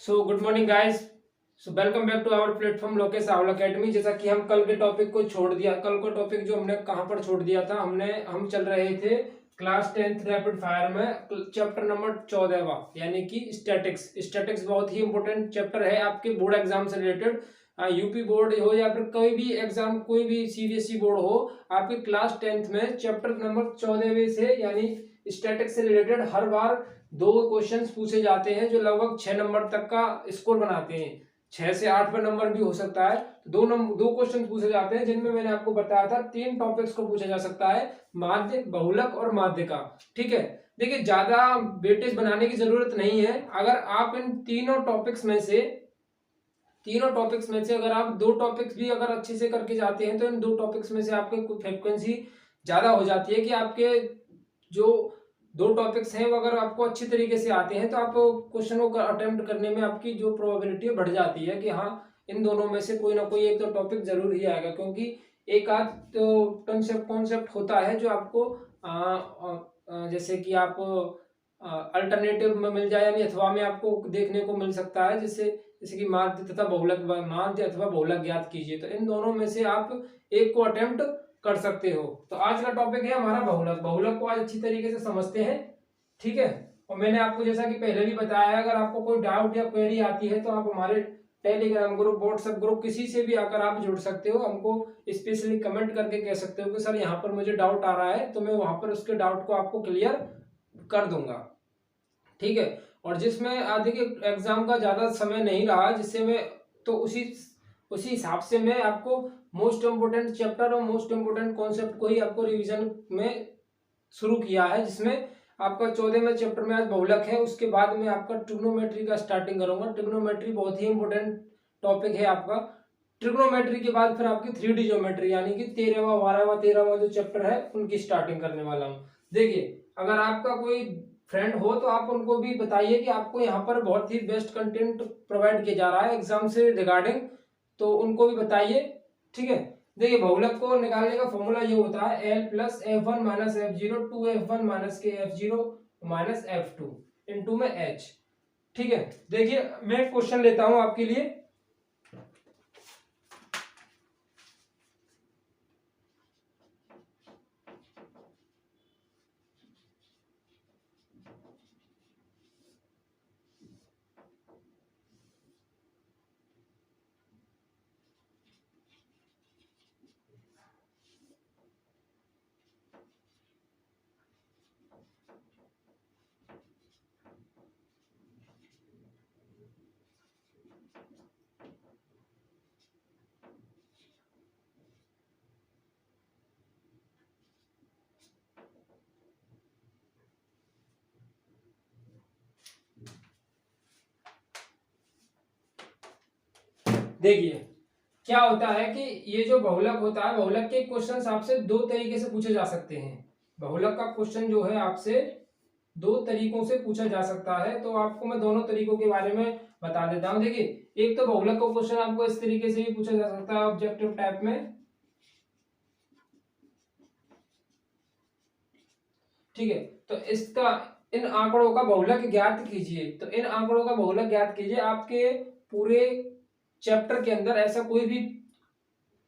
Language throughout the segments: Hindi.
So good morning guys. So welcome back to our platform Lokesh Rahul academy. जैसा कि हम कल के टॉपिक को छोड़ दिया, कल का टॉपिक जो हमने कहाँ पर छोड़ दिया था, हम चल रहे थे क्लास 10th रैपिड फायर में चैप्टर नंबर 14वां यानी कि स्टैटिक्स। स्टैटिक्स बहुत ही इंपॉर्टेंट चैप्टर है आपके बोर्ड एग्जाम से रिलेटेड। यूपी बोर्ड हो या फिर कोई भी एग्जाम, कोई भी सीबीएसई बोर्ड हो, आपके क्लास 10th में चैप्टर नंबर 14वें से यानी स्टैटिक्स से रिलेटेड हर बार दो क्वेश्चंस पूछे जाते हैं जो लगभग 6 नंबर तक का स्कोर बनाते हैं। 6 से 8 पर नंबर भी हो सकता है। दो क्वेश्चन पूछे जाते हैं जिनमें मैंने आपको बताया था 3 टॉपिक्स को पूछा जा सकता है, माध्य, बहुलक और माध्य का। ठीक है, देखिए ज्यादा वेटेज बनाने की जरूरत नहीं है। अगर आप इन तीनों टॉपिक्स में से अगर आप दो टॉपिक्स भी अगर अच्छे से करके जाते हैं तो इन दो टॉपिक्स में से आपके फ्रीक्वेंसी ज्यादा हो जाती है कि आपके जो दो टॉपिक्स हैं वो अगर आपको अच्छी तरीके से आते हैं तो आप क्वेश्चन को अटेम्प्ट करने में आपकी जो प्रोबेबिलिटी है बढ़ जाती है कि हाँ, इन दोनों में से कोई ना कोई एक तो टॉपिक जरूर ही आएगा। क्योंकि एक आध तो कॉन्सेप्ट होता है जो आपको जैसे कि आप अल्टरनेटिव में मिल जाए यानी अथवा में आपको देखने को मिल सकता है, जैसे कि माध्य अथवा बहुलक ज्ञात कीजिए। तो इन दोनों में से आप एक को अटेम्प्ट कर सकते हो। तो आज का टॉपिक है हमारा बहुलक। बहुलक को आज अच्छी तरीके से समझते हैं। ठीक है, और मैंने आपको जैसा कि पहले भी बताया है, अगर आपको कोई डाउट या क्वेरी आती है तो आप हमारे टेलीग्राम ग्रुप, व्हाट्सएप ग्रुप, किसी से भी आकर आप जुड़ सकते हो। हमको स्पेशली कमेंट करके कह सकते हो कि सर यहाँ पर मुझे डाउट आ रहा है, तो मैं वहां पर उसके डाउट को आपको क्लियर कर दूंगा। ठीक है, और जिसमें देखिए एग्जाम का ज्यादा समय नहीं रहा, जिससे मैं तो उसी हिसाब से मैं आपको मोस्ट इम्पोर्टेंट चैप्टर और मोस्ट इम्पोर्टेंट कॉन्सेप्ट को ही आपको रिवीजन में शुरू किया है। जिसमें आपका 14वें चैप्टर में आज बहुलक है, उसके बाद में आपका ट्रिग्नोमेट्री का स्टार्टिंग करूंगा। ट्रिग्नोमेट्री बहुत ही इंपॉर्टेंट टॉपिक है आपका। ट्रिग्नोमेट्री के बाद फिर आपकी 3D ज्योमेट्री यानी कि 13वां 12वां 13वां जो चैप्टर है उनकी स्टार्टिंग करने वाला हूँ। देखिए, अगर आपका कोई फ्रेंड हो तो आप उनको भी बताइए कि आपको यहाँ पर बहुत ही बेस्ट कंटेंट प्रोवाइड किया जा रहा है एग्जाम से रिगार्डिंग, तो उनको भी बताइए। ठीक है, देखिए बहुलक को निकालने का फॉर्मूला ये होता है L plus F1 minus F0 2F1 minus के F0 माइनस F2 इंटू में H। ठीक है, देखिए मैं क्वेश्चन लेता हूं आपके लिए। देखिए क्या होता है कि ये जो बहुलक होता है, बहुलक के क्वेश्चंस आपसे दो तरीके से पूछे जा सकते हैं। बहुलक का क्वेश्चन जो है आपसे दो तरीकों से पूछा जा सकता है, तो आपको मैं दोनों तरीकों के बारे में बता देता हूं। देखिए, एक तो बहुलक का क्वेश्चन आपको इस तरीके से भी पूछा जा सकता है ऑब्जेक्टिव टाइप में। ठीक है, तो इसका इन आंकड़ों का बहुलक ज्ञात कीजिए। तो इन आंकड़ों का बहुलक ज्ञात कीजिए। आपके पूरे चैप्टर के अंदर ऐसा कोई भी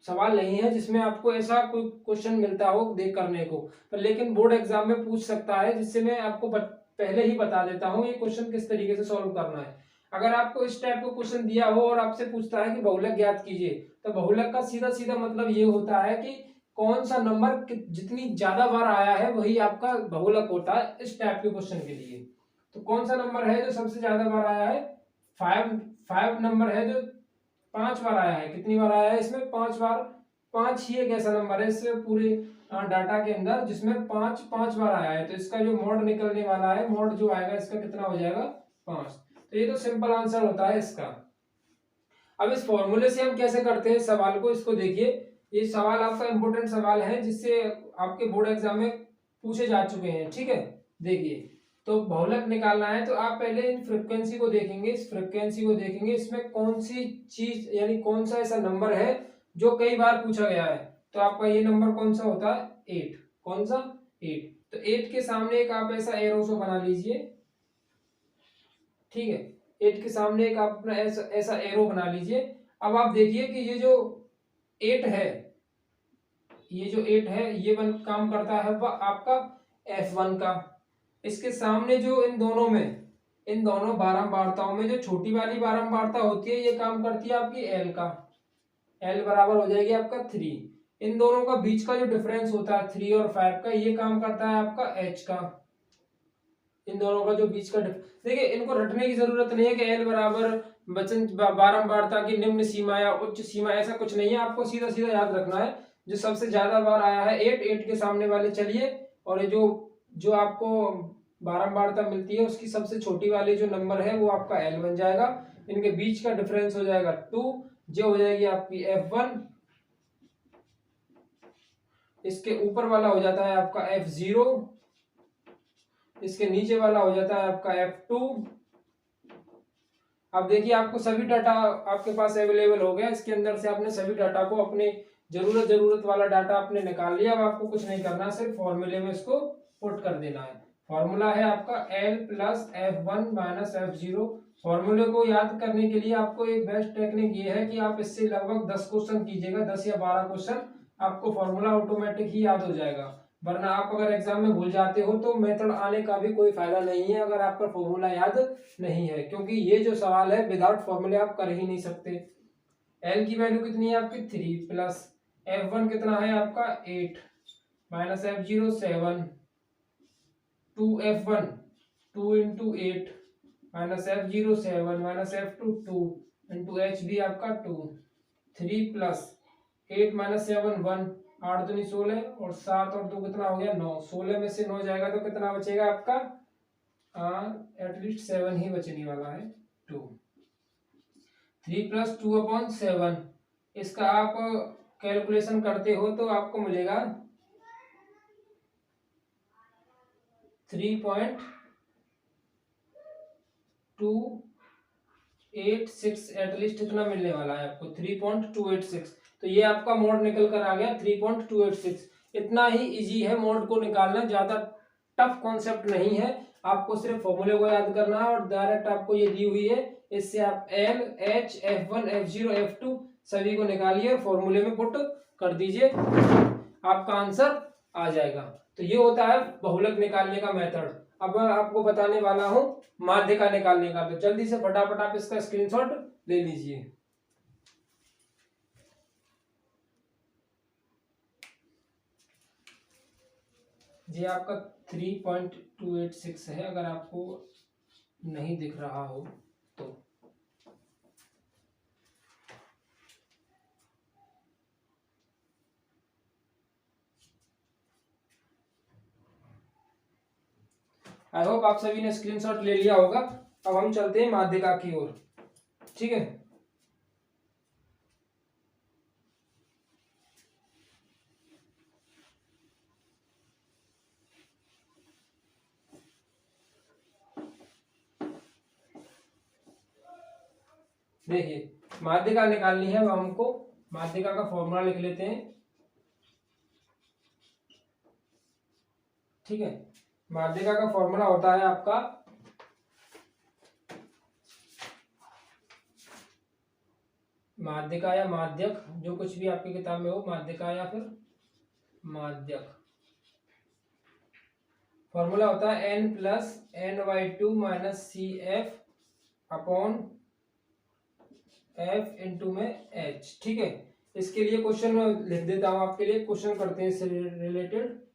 सवाल नहीं है जिसमें आपको ऐसा कोई क्वेश्चन मिलता हो देख करने को, पर लेकिन बोर्ड एग्जाम में पूछ सकता है, जिससे मैं आपको पहले ही बता देता हूं ये क्वेश्चन किस तरीके से सॉल्व करना है। अगर आपको इस टाइप का क्वेश्चन दिया हो और आपसे पूछता है कि बहुलक ज्ञात कीजिए, तो बहुलक का सीधा सीधा मतलब ये होता है कि कौन सा नंबर जितनी ज्यादा बार आया है वही आपका बहुलक होता है इस टाइप के क्वेश्चन के लिए। तो कौन सा नंबर है जो सबसे ज्यादा बार आया है? फाइव नंबर है जो 5 बार आया है। कितनी बार आया है इसमें? 5 बार। 5 ही एक ऐसा नंबर है इस पूरे डाटा के अंदर जिसमें 5 बार आया है। तो इसका जो मोड निकलने वाला है, मोड जो आएगा इसका कितना हो जाएगा? 5। तो ये तो सिंपल आंसर होता है इसका। अब इस फॉर्मूले से हम कैसे करते हैं सवाल को, इसको देखिए। ये सवाल आपका इंपोर्टेंट सवाल है जिससे आपके बोर्ड एग्जाम में पूछे जा चुके हैं। ठीक है, देखिए, तो बहुलक निकालना है तो आप पहले इन फ्रीक्वेंसी को देखेंगे, इस फ्रीक्वेंसी को देखेंगे, इसमें कौन सी चीज यानी कौन सा ऐसा नंबर है जो कई बार पूछा गया है। तो आपका ये नंबर कौन सा होता है? 8। कौन सा? 8। तो 8 के सामने एक आप ऐसा एरो सो बना लीजिए। ठीक है, 8 के सामने एक आप अपना ऐसा ऐसा एरो बना लीजिए। अब आप देखिए कि ये जो 8 है, ये जो 8 है ये काम करता है आपका F1 का। इसके सामने जो इन दोनों बारंबारताओं में जो छोटी वाली बारंबारता होती है ये काम करती है आपकी L का। L बराबर हो जाएगी आपका 3। इन दोनों का बीच का जो डिफरेंस होता है 3 और 5 का, ये काम करता है आपका H का। इन दोनों का जो बीच का देखिए, इनको रटने की जरूरत नहीं है कि L बराबर वचन बारंबारता की निम्न सीमा या उच्च सीमा, ऐसा कुछ नहीं है। आपको सीधा सीधा याद रखना है जो सबसे ज्यादा बार आया है 8 के सामने वाले चलिए, और ये जो जो आपको बारंबारता मिलती है उसकी सबसे छोटी वाली जो नंबर है वो आपका L बन जाएगा। इनके बीच का डिफरेंस हो जाएगा 2, जो हो जाएगी आपकी F1। इसके ऊपर वाला हो जाता है आपका F0, इसके नीचे वाला हो जाता है आपका F2। अब देखिए आपको सभी डाटा आपके पास अवेलेबल हो गया, इसके अंदर से आपने सभी डाटा को अपने जरूरत वाला डाटा आपने निकाल लिया। अब आपको कुछ नहीं करना, सिर्फ फॉर्मूले में इसको पुट कर देना है। फॉर्मूला है आपका L plus F1 minus F0। फॉर्मूले को याद करने के लिए आपको एक बेस्ट टेक्निक ये है कि आप इससे लगभग 10 क्वेश्चन कीजिएगा, 10 या 12 क्वेश्चन, आपको फॉर्मूला ऑटोमेटिक ही याद हो जाएगा। वरना आप अगर एग्जाम में भूल जाते हो तो मेथड आने का भी कोई फायदा नहीं है अगर आपका फॉर्मूला याद नहीं है, क्योंकि ये जो सवाल है विदाउट फॉर्मूले आप कर ही नहीं सकते। L की वैल्यू कितनी है आपकी 3 प्लस F1 कितना है आपका 8 minus F0 7, 2F1 2 into 8 minus F0 7 minus F2 2 into H भी आपका 2, 3 प्लस 8 माइनस 7 1, 8 दूनी 16 और 7 और 2 कितना हो गया 9। 16 में से 9 जाएगा तो कितना बचेगा आपका, एटलीस्ट 7 ही बचने वाला है, 2। 3 प्लस 2/7, इसका आप कैलकुलेशन करते हो तो आपको मिलेगा 3.286, एटलीस्ट इतना मिलने वाला है आपको 3.286। तो ये आपका मोड निकल कर आ गया 3.286। इतना ही इजी है मोड को निकालना, ज्यादा टफ कॉन्सेप्ट नहीं है। आपको सिर्फ फॉर्मूले को याद करना है और डायरेक्ट आपको ये दी हुई है, इससे आप L H F1 F0 F2 सभी को निकालिए और फॉर्मूले में पुट कर दीजिए, आपका आंसर आ जाएगा। तो ये होता है बहुलक निकालने का मेथड। अब मैं आपको बताने वाला हूं माध्यिका निकालने का, तो जल्दी से फटाफट आप इसका स्क्रीनशॉट ले लीजिए। ये आपका 3.286 है, अगर आपको नहीं दिख रहा हो तो। आई होप आप सभी ने स्क्रीनशॉट ले लिया होगा। अब हम चलते हैं माध्यिका की ओर, ठीक है। देखिए माध्यिका निकालनी है, अब हमको माध्यिका का फॉर्मूला लिख लेते हैं, ठीक है। माध्यिका का फॉर्मूला होता है आपका माध्यिका या माध्यक, जो कुछ भी आपकी किताब में हो, माध्यिका या फिर माध्यक। फॉर्मूला होता है n plus n/2 minus C F upon f into में h, ठीक है। इसके लिए क्वेश्चन में लिख देता हूं आपके लिए, क्वेश्चन करते हैं इससे रिलेटेड।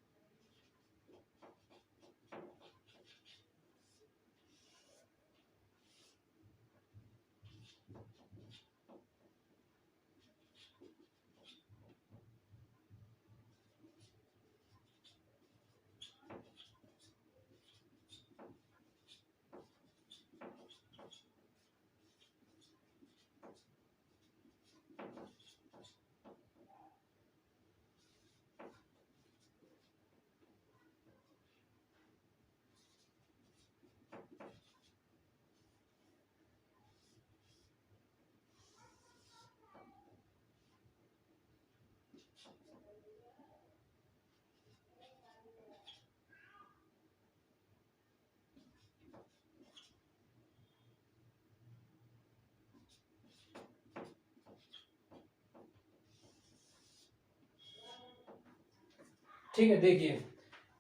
ठीक है, देखिए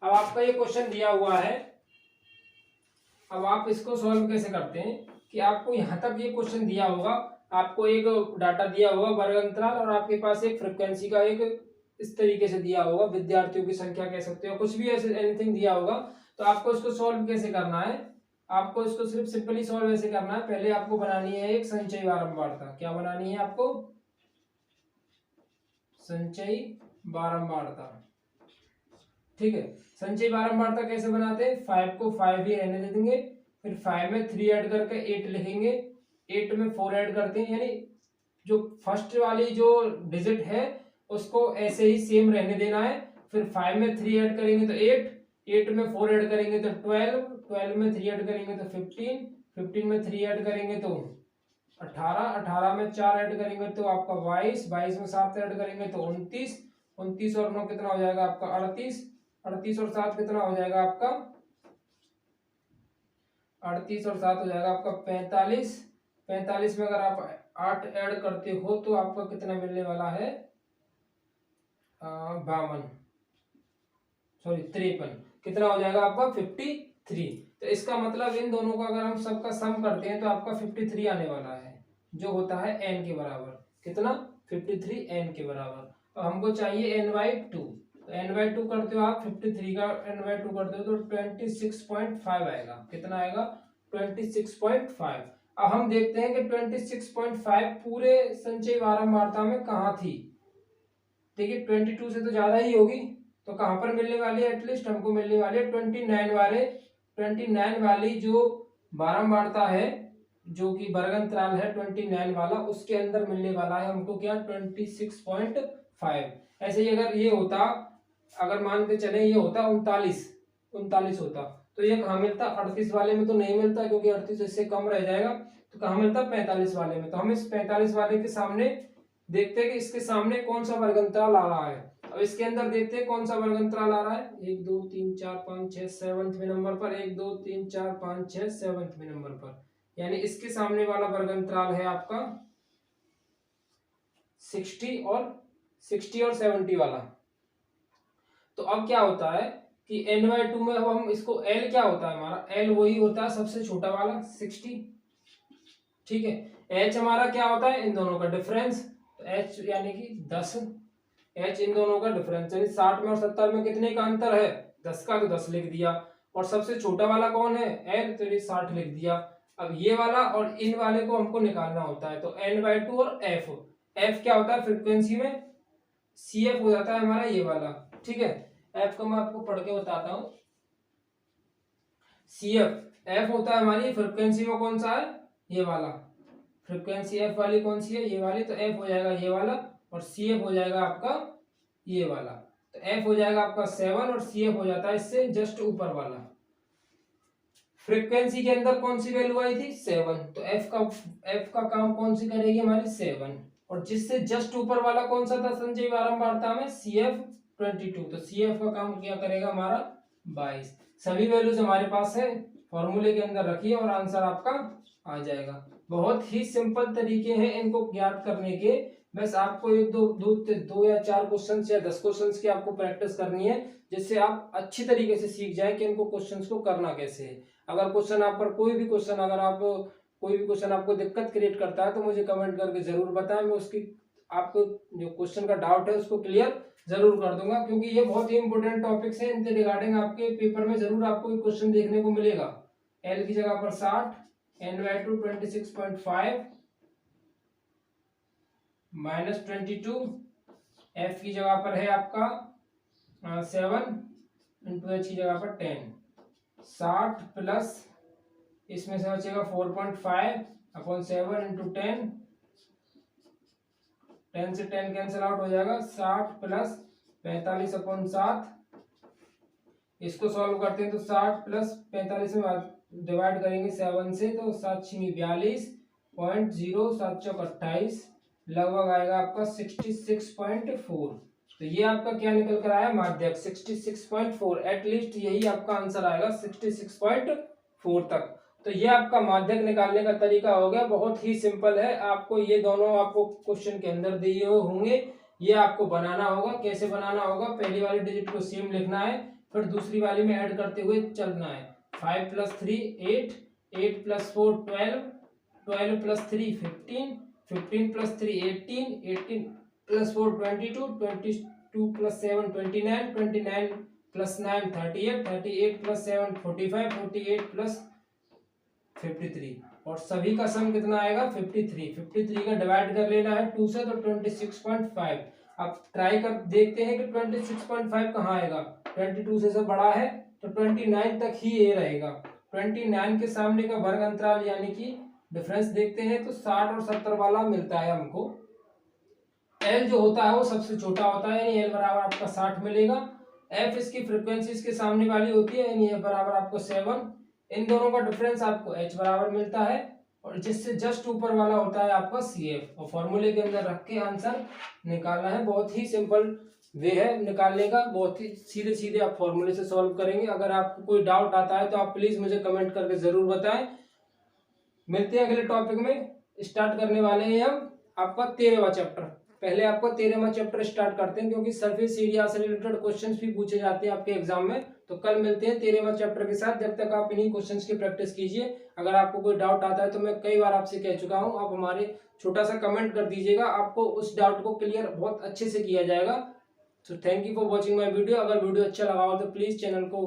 अब आपका ये क्वेश्चन दिया हुआ है। अब आप इसको सॉल्व कैसे करते हैं कि आपको यहाँ तक ये क्वेश्चन दिया होगा, आपको एक डाटा दिया होगा वर्ग अंतराल, और आपके पास एक फ्रीक्वेंसी का एक इस तरीके से दिया होगा, विद्यार्थियों की संख्या कह सकते हो, कुछ भी ऐसे एनीथिंग दिया होगा। तो आपको इसको सॉल्व कैसे करना है, आपको इसको सिर्फ सिंपली सॉल्व ऐसे करना है। पहले आपको बनानी है एक संचयी बारंबारता। क्या बनानी है आपको? संचयी बारंबारता। ठीक है, संचयी बारंबारता कैसे बनाते हैं? 5 को 5 ही रहने दे देंगे, फिर 5 में 3 ऐड करके 8 लिखेंगे, 8 में 4 ऐड करते हैं, यानी जो फर्स्ट वाली जो डिजिट है उसको ऐसे ही सेम रहने देना है। फिर 5 में 3 ऐड करेंगे तो 8, 8 में 4 ऐड करेंगे तो 12, 12 में 3 ऐड करेंगे तो 15, 15 में 3 ऐड करेंगे तो 18, 18 में 4 ऐड करेंगे तो आपका 22, 22 में 7 ऐड करेंगे तो 29, 29 और 9 कितना हो जाएगा आपका? 38, 38 और 7 कितना हो जाएगा आपका? 38 और 7 हो जाएगा आपका 45, 45 में अगर आप 8 ऐड करते हो तो आपका कितना मिलने वाला है? 52, सॉरी 53, कितना हो जाएगा आपका? 53। तो इसका मतलब इन दोनों का अगर हम सबका सम करते हैं तो आपका 53 आने वाला है, जो होता है n के बराबर। कितना? 53 n के बराबर। तो हमको चाहिए n/2, तो n/2 करते हो आप, 53 का n/2 करते हो तो 26.5 आएगा। कितना आएगा? 26.5। अब हम देखते हैं कि 26.5 पूरे संचयी बारंबारता में कहाँ थी। देखिए 22 से तो ज्यादा ही होगी, तो कहां पर मिलने वाली है? एटलीस्ट हमको मिलने वाली है 29 वाली जो बारंबारता है, जो कि वर्गांतराल है 29 वाला, उसके अंदर मिलने वाला है हमको क्या? 26.5। ऐसे ही अगर ये होता, अगर मानते चले ये होता 39 होता, तो ये कहाँ मिलता? 38 वाले में तो नहीं मिलता, क्योंकि 38 इससे कम रह जाएगा। तो कहाँ मिलता? 45 वाले में। तो हम इस 45 वाले के सामने देखते हैं कि इसके सामने कौन सा वर्गांतराल आ रहा है। अब इसके अंदर देखते हैं कौन सा वर्गांतराल आ रहा है। 1 2 3 4 5 6 7वें नंबर पर, 1 2 3 4 5 6 7वें नंबर पर, यानी इसके सामने वाला वर्गांतराल है आपका 60 और 70 वाला। तो अब क्या होता है कि n/2 में अब हम इसको l क्या होता है हमारा? l वही होता है सबसे छोटा वाला 60। ठीक है, h हमारा क्या होता है? इन दोनों का डिफरेंस, तो h यानी कि 10, h इन दोनों का डिफरेंस, यानी 60 में और 70 में कितने का अंतर है? 10 का, तो 10 लिख दिया। और सबसे छोटा वाला कौन है? l, तो ये 60 लिख दिया। अब ये वाला और इन वाले को हमको निकालना होता है, तो n/2 और f क्या होता है फ्रीक्वेंसी में? cf हो जाता है हमारा ये वाला। ठीक है, f को मैं आपको पढ़ के बताता हूँ। f होता है हमारी फ्रीक्वेंसी में कौन सा है? ये वाला। फ्रीक्वेंसी f वाली कौन सी है? ये वाली। तो f हो जाएगा ये वाला, और cf हो जाएगा आपका ये वाला। तो f हो जाएगा आपका 7 और cf हो जाता है इससे जस्ट ऊपर वाला। फ्रीक्वेंसी के अंदर कौन सी वैल्यू आई थी? 7। तो f का काम कौन सी करेगी हमारी? 7। और जिससे जस्ट ऊपर वाला कौन सा था संचयी बारंबारता में? CF 22। तो CF का काम क्या करेगा हमारा? 22। सभी वैल्यूज हमारे पास है, फॉर्मूले के अंदर रखिए और आंसर आपका आ जाएगा। बहुत ही सिंपल तरीके हैं इनको ज्ञात करने के। बस आपको एक दो या 4 क्वेश्चन या 10 क्वेश्चन की आपको प्रैक्टिस करनी है, जिससे आप अच्छी तरीके से सीख जाए कि इनको क्वेश्चंस को करना कैसे है। अगर क्वेश्चन आप पर कोई भी क्वेश्चन आपको दिक्कत क्रिएट करता है तो मुझे कमेंट करके जरूर बताएं। मैं उसकी आपको जो क्वेश्चन का डाउट है उसको क्लियर जरूर कर दूंगा, क्योंकि ये बहुत ही इंपॉर्टेंट टॉपिक्स हैं। इनके रिगार्डिंग आपके पेपर में जरूर आपको क्वेश्चन देखने को मिलेगा। एल की जगह पर 60, n/2 26.5 -22, f की जगह पर है आपका 7 इंटू h की जगह पर 10, 60 प्लस इसमें से बचेगा 4.5 अपॉन 7 इंटू 10, 10 से 10 कैंसिल आउट हो जाएगा, 60 प्लस 45 अपॉन 7। इसको सॉल्व करते हैं तो 60 प्लस 45 में डिवाइड करेंगे 7 से, तो 7×42.0, 7×28 लगभग आएगा आपका 66.4। तो ये आपका क्या निकल कर आया? माध्यक 66.4। एटलीस्ट यही आपका आंसर आएगा 66.4 तक। तो ये आपका माध्यक निकालने का तरीका हो गया, बहुत ही सिंपल है। आपको ये दोनों आपको क्वेश्चन के अंदर दिए हुए होंगे, ये आपको बनाना होगा। कैसे बनाना होगा, पहली वाली डिजिट को सेम लिखना है, फिर दूसरी वाली में ऐड करते हुए चलना है। 5 + 3 8, 8 + 4 12, 12 + 3 15, 15 + 3 18, 18 + 4 22, 22 + 7 29, 29 + 9 38, 38 + 7 45, 48 + 53, और सभी का सम कितना आएगा 53। 53 का डिवाइड कर लेना है 2 से, तो 26.5। अब ट्राई कर देखते हैं कि 26.5 कहाँ आएगा। 22 से बड़ा है तो 29 तक ही ये रहेगा। 29 के सामने का वर्ग अंतराल यानी कि डिफरेंस देखते हैं तो 60 और 70 वाला मिलता है हमको। एल जो होता है वो सबसे छोटा होता है, यानी एल बराबर आपका 60 मिलेगा। एफ इसकी फ्रीक्वेंसी इसके सामने वाली होती है, यानी एफ बराबर आपको 7। इन दोनों का डिफरेंस आपको एच बराबर मिलता है, और जिससे जस्ट ऊपर वाला होता है आपका सी एफ, और फॉर्मूले के अंदर रख के आंसर निकालना है। बहुत ही सिंपल वे है निकालने का, बहुत ही सीधे सीधे आप फॉर्मूले से सॉल्व करेंगे। अगर आपको कोई डाउट आता है तो आप प्लीज मुझे कमेंट करके जरूर बताएं। मिलते हैं अगले टॉपिक में। स्टार्ट करने वाले हैं हम आपका 13वां चैप्टर। पहले आपका 13वां चैप्टर स्टार्ट करते हैं, क्योंकि सरफेस एरिया से रिलेटेड क्वेश्चंस भी पूछे जाते हैं आपके एग्जाम में। तो कल मिलते हैं 13वां चैप्टर के साथ। जब तक आप इन्हीं क्वेश्चंस की प्रैक्टिस कीजिए। अगर आपको कोई डाउट आता है तो मैं कई बार आपसे कह चुका हूं, आप हमारे छोटा सा कमेंट कर दीजिएगा, आपको उस डाउट को क्लियर बहुत अच्छे से किया जाएगा। So thank you for watching my video. अगर वीडियो अच्छा लगा हो तो प्लीज चैनल को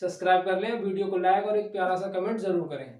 सब्सक्राइब कर लें, वीडियो को लाइक और एक प्यारा सा कमेंट जरूर करें।